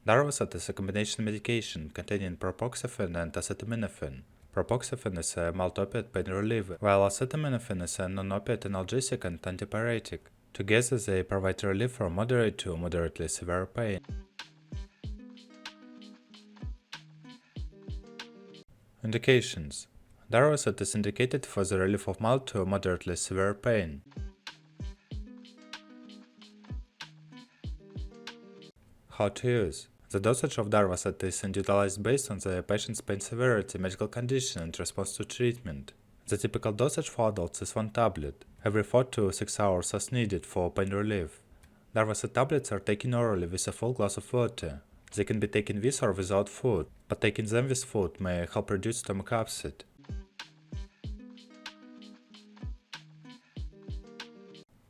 Darvocet is a combination medication containing propoxyphene and acetaminophen. Propoxyphene is a mild opiate pain reliever, while acetaminophen is a non-opioid analgesic and antipyretic. Together, they provide relief from moderate to moderately severe pain. Indications: Darvocet is indicated for the relief of mild to moderately severe pain. How to use: The dosage of Darvocet is individualized based on the patient's pain severity, medical condition, and response to treatment. The typical dosage for adults is 1 tablet, every 4 to 6 hours as needed for pain relief. Darvocet tablets are taken orally with a full glass of water. They can be taken with or without food, but taking them with food may help reduce stomach upset.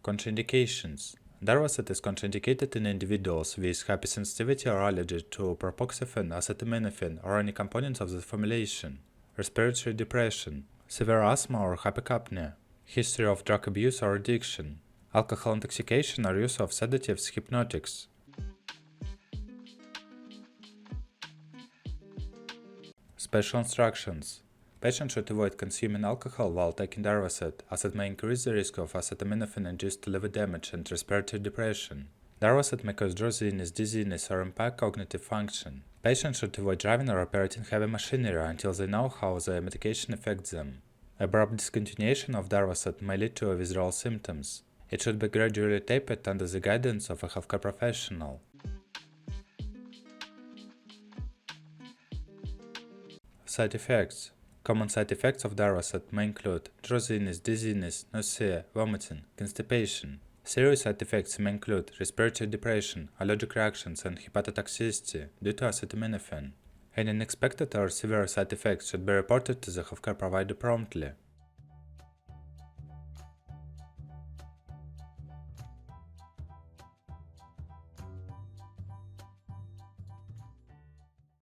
Contraindications: Darvocet is contraindicated in individuals with hypersensitivity or allergy to propoxyphene, acetaminophen, or any components of the formulation, respiratory depression, severe asthma or hypercapnia, history of drug abuse or addiction, alcohol intoxication or use of sedatives, hypnotics. Special instructions: Patients should avoid consuming alcohol while taking Darvocet, as it may increase the risk of acetaminophen-induced liver damage and respiratory depression. Darvocet may cause drowsiness, dizziness, or impact cognitive function. Patients should avoid driving or operating heavy machinery until they know how the medication affects them. Abrupt discontinuation of Darvocet may lead to withdrawal symptoms. It should be gradually tapered under the guidance of a healthcare professional. Side effects: Common side effects of Darvocet may include drowsiness, dizziness, nausea, vomiting, constipation. Serious side effects may include respiratory depression, allergic reactions, and hepatotoxicity due to acetaminophen. Any unexpected or severe side effects should be reported to the healthcare provider promptly.